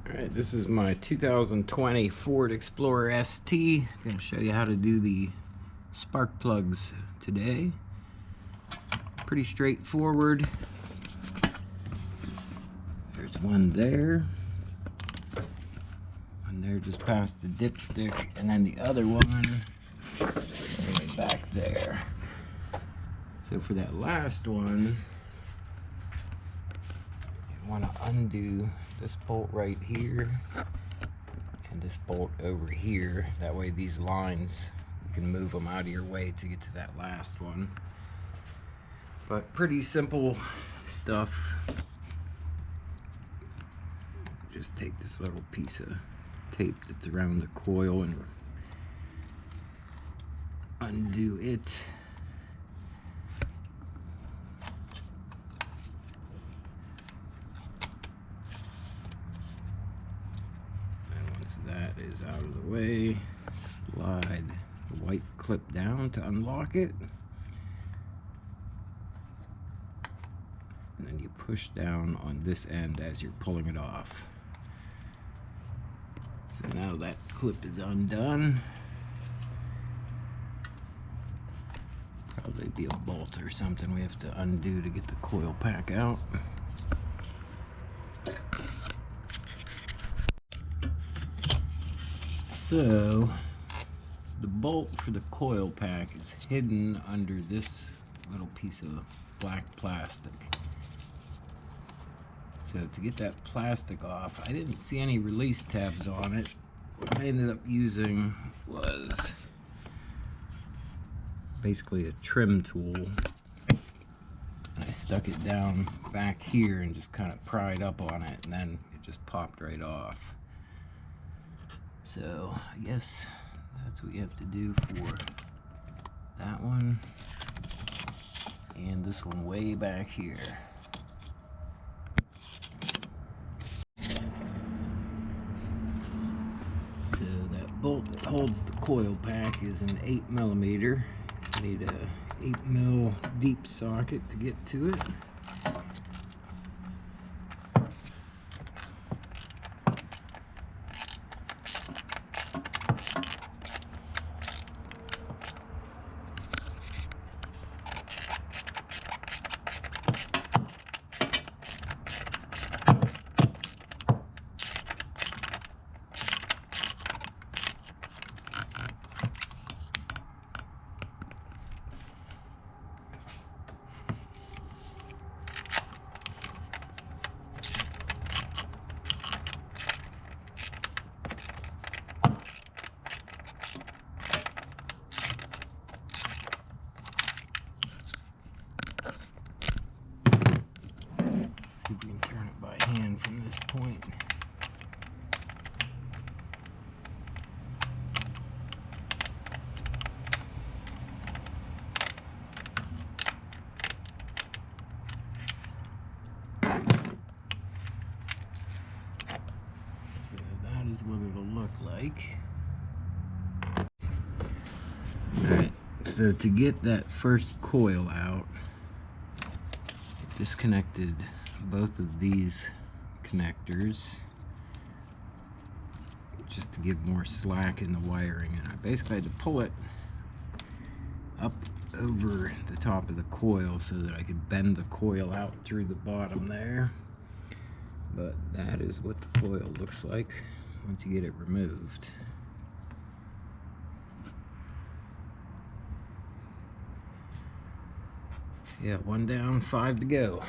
Alright, this is my 2020 Ford Explorer ST. I'm going to show you how to do the spark plugs today. Pretty straightforward. There's one there. One there just past the dipstick, and then the other one right back there. So for that last one, you want to undo this bolt right here and this bolt over here. That way these lines, you can move them out of your way to get to that last one. But pretty simple stuff. Just take this little piece of tape that's around the coil and undo it. That is out of the way. Slide the white clip down to unlock it, and then you push down on this end as you're pulling it off. So now that clip is undone. Probably be a bolt or something we have to undo to get the coil pack out. So, the bolt for the coil pack is hidden under this little piece of black plastic. So to get that plastic off, I didn't see any release tabs on it. What I ended up using was basically a trim tool. And I stuck it down back here and just kind of pried up on it, and then it just popped right off. So I guess that's what you have to do for that one and this one way back here. So that bolt that holds the coil pack is an 8mm. You need a 8mm deep socket to get to it. See if we can turn it by hand from this point. So that is what it'll look like. Alright, so to get that first coil out, disconnected both of these connectors just to give more slack in the wiring, and I basically had to pull it up over the top of the coil so that I could bend the coil out through the bottom there. But that is what the coil looks like once you get it removed. Yeah, one down, 5 to go.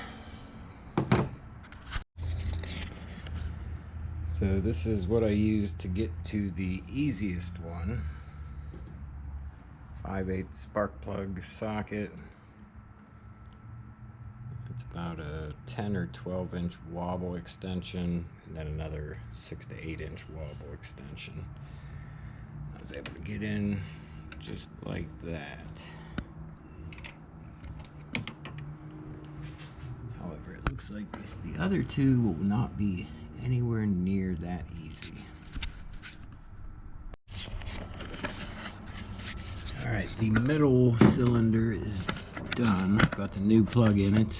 So this is what I used to get to the easiest one. 5/8 spark plug socket. It's about a 10 or 12 inch wobble extension, and then another 6 to 8 inch wobble extension. I was able to get in just like that. However, it looks like the other two will not be anywhere near that easy. Alright, the middle cylinder is done. Got the new plug in it.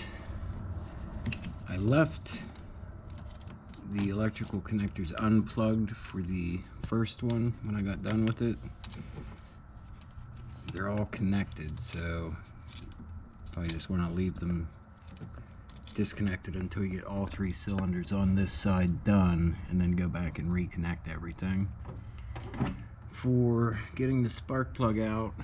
I left the electrical connectors unplugged for the first one when I got done with it. They're all connected, so I just want to leave them disconnected until you get all 3 cylinders on this side done, and then go back and reconnect everything. For getting the spark plug out,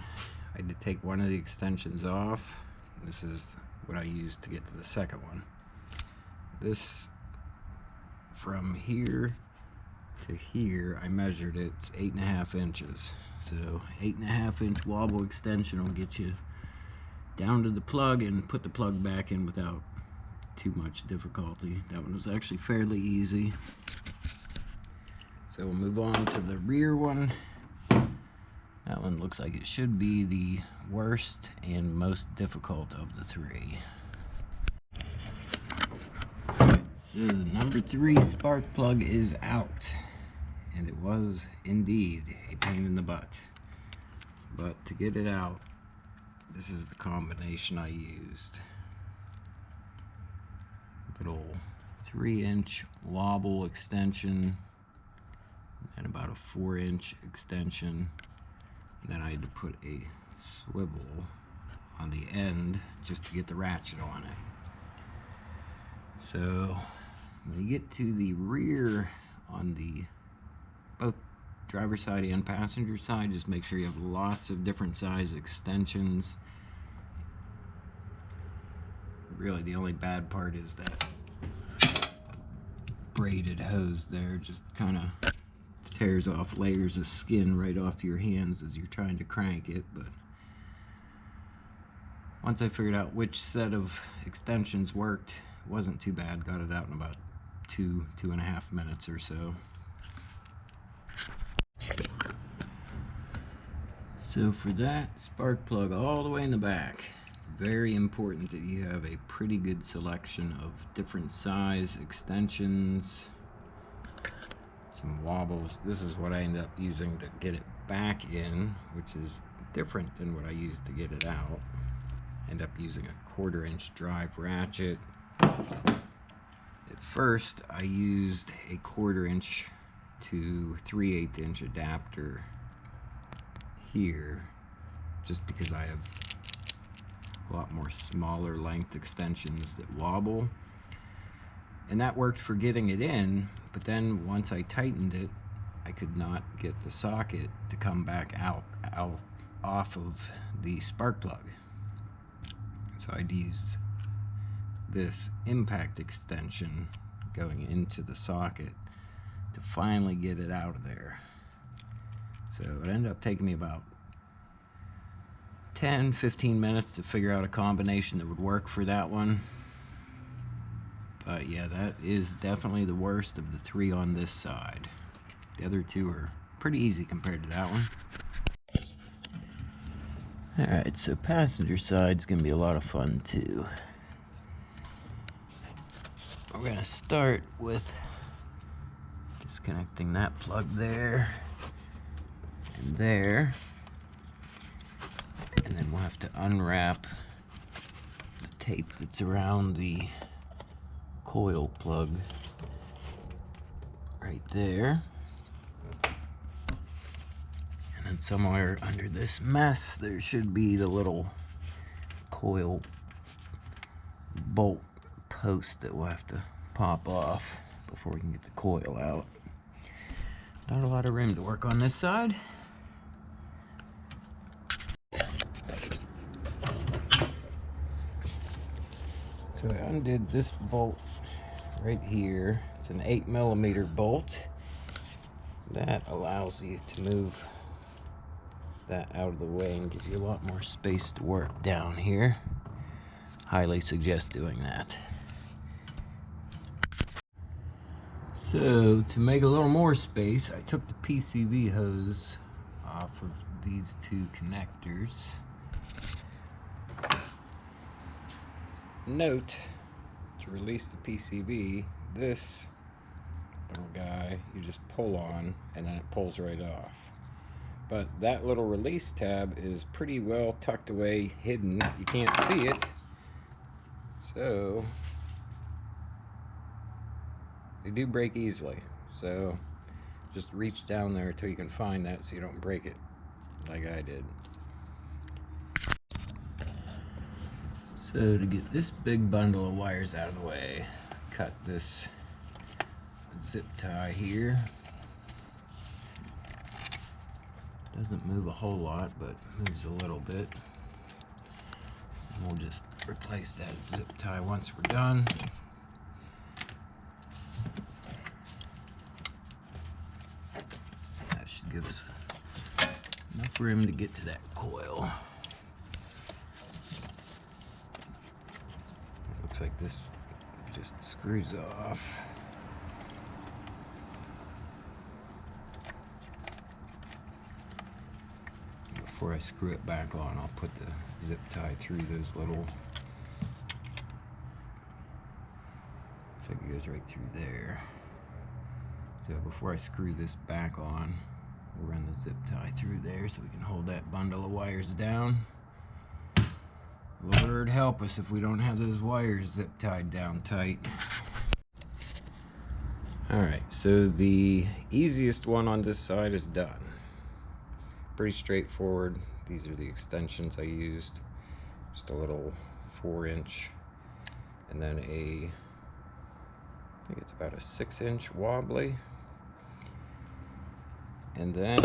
I had to take one of the extensions off. This is what I used to get to the second one. This, from here to here, I measured it. It's 8.5 inches. So 8.5 inch wobble extension will get you down to the plug and put the plug back in without too much difficulty. That one was actually fairly easy. So we'll move on to the rear one. That one looks like it should be the worst and most difficult of the 3. So the number 3 spark plug is out, and it was indeed a pain in the butt. But to get it out, this is the combination I used. Little 3-inch wobble extension and about a 4-inch extension, and then I had to put a swivel on the end just to get the ratchet on it. So when you get to the rear on the both driver's side and passenger side, just make sure you have lots of different size extensions. Really, the only bad part is that braided hose there. Just kind of tears off layers of skin right off your hands as you're trying to crank it. But once I figured out which set of extensions worked, it wasn't too bad. Got it out in about 2.5 minutes or so. So for that spark plug all the way in the back, very important that you have a pretty good selection of different size extensions, some wobbles. This is what I ended up using to get it back in, which is different than what I used to get it out. End up using a 1/4 inch drive ratchet. At first I used a 1/4 inch to 3/8 inch adapter here, just because I have a lot more smaller length extensions that wobble, and that worked for getting it in. But then once I tightened it, I could not get the socket to come back out off of the spark plug. So I'd use this impact extension going into the socket to finally get it out of there. So it ended up taking me about 10-15 minutes to figure out a combination that would work for that one. But yeah, that is definitely the worst of the 3 on this side. The other 2 are pretty easy compared to that one. Alright, so passenger side's gonna be a lot of fun too. We're gonna start with disconnecting that plug there and there. And then we'll have to unwrap the tape that's around the coil plug right there. And then somewhere under this mess, there should be the little coil bolt post that we'll have to pop off before we can get the coil out. Not a lot of room to work on this side. So I undid this bolt right here. It's an 8mm bolt. That allows you to move that out of the way and gives you a lot more space to work down here. Highly suggest doing that. So to make a little more space, I took the PCV hose off of these 2 connectors. Note, to release the PCV, this little guy you just pull on and then it pulls right off. But that little release tab is pretty well tucked away, hidden. You can't see it. So they do break easily. So just reach down there until you can find that so you don't break it like I did. So to get this big bundle of wires out of the way, cut this zip tie here. Doesn't move a whole lot, but moves a little bit. And we'll just replace that zip tie once we're done. That should give us enough room to get to that coil. It looks like this just screws off. Before I screw it back on, I'll put the zip tie through those little, looks like it goes right through there. So before I screw this back on, we'll run the zip tie through there so we can hold that bundle of wires down. Lord help us if we don't have those wires zip tied down tight. Alright, so the easiest one on this side is done. Pretty straightforward. These are the extensions I used. Just a little 4-inch and then I think it's about a 6-inch wobbly. And then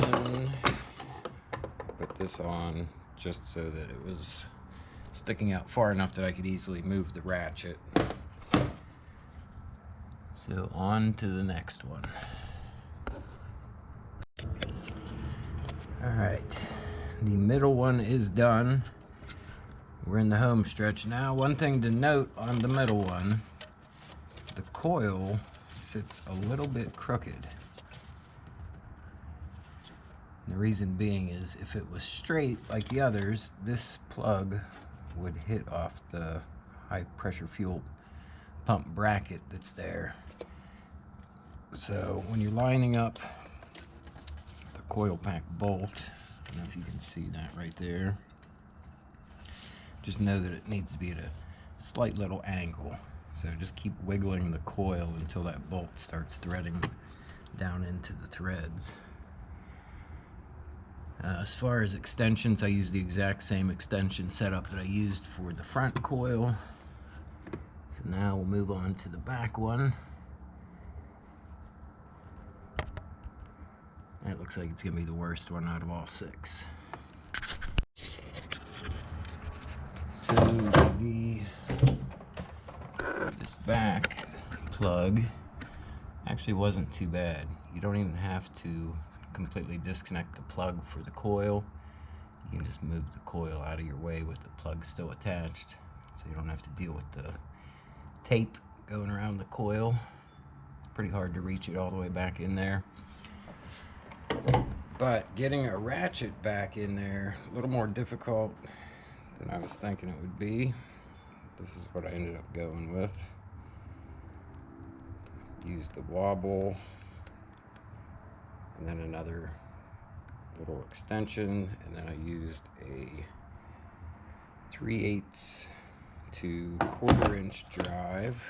put this on just so that it was sticking out far enough that I could easily move the ratchet. So on to the next one. Alright, the middle one is done. We're in the home stretch now. One thing to note on the middle one, the coil sits a little bit crooked. And the reason being is if it was straight like the others, this plug would hit off the high pressure fuel pump bracket that's there. So when you're lining up coil pack bolt, I don't know if you can see that right there, just know that it needs to be at a slight little angle. So just keep wiggling the coil until that bolt starts threading down into the threads. As far as extensions, I use the exact same extension setup that I used for the front coil. So now we'll move on to the back one. That looks like it's going to be the worst one out of all 6. So this back plug actually wasn't too bad. You don't even have to completely disconnect the plug for the coil. You can just move the coil out of your way with the plug still attached, so you don't have to deal with the tape going around the coil. It's pretty hard to reach it all the way back in there. But getting a ratchet back in there, a little more difficult than I was thinking it would be. This is what I ended up going with. Used the wobble, and then another little extension, and then I used a 3/8 to 1/4 inch drive,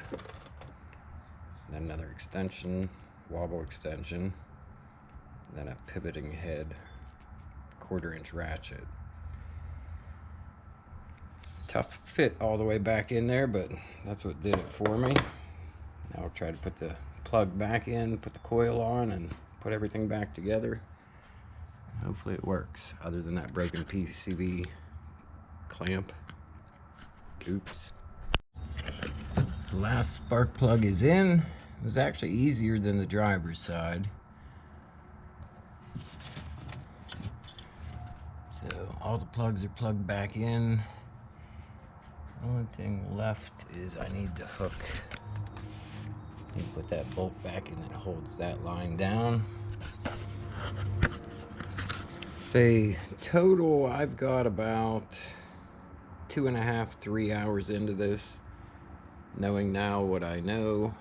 and then another extension, wobble extension, and then a pivoting head 1/4 inch ratchet. Tough fit all the way back in there, but that's what did it for me. Now I'll try to put the plug back in, put the coil on, and put everything back together. Hopefully it works, other than that broken PCV clamp. Oops. The last spark plug is in. It was actually easier than the driver's side. So all the plugs are plugged back in. The only thing left is I need to hook and put that bolt back in that holds that line down. Say total, I've got about 2.5 to 3 hours into this, knowing now what I know,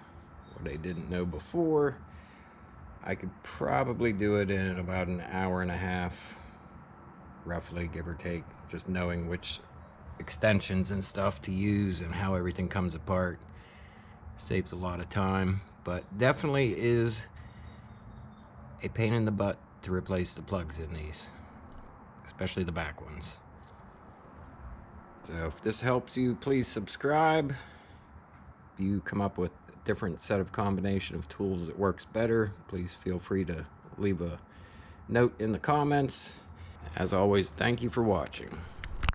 what I didn't know before. I could probably do it in about an hour and a half, roughly, give or take, just knowing which extensions and stuff to use and how everything comes apart. Saves a lot of time, but definitely is a pain in the butt to replace the plugs in these, especially the back ones. So if this helps you, please subscribe. If you come up with a different set of combination of tools that works better, please feel free to leave a note in the comments. As always, thank you for watching.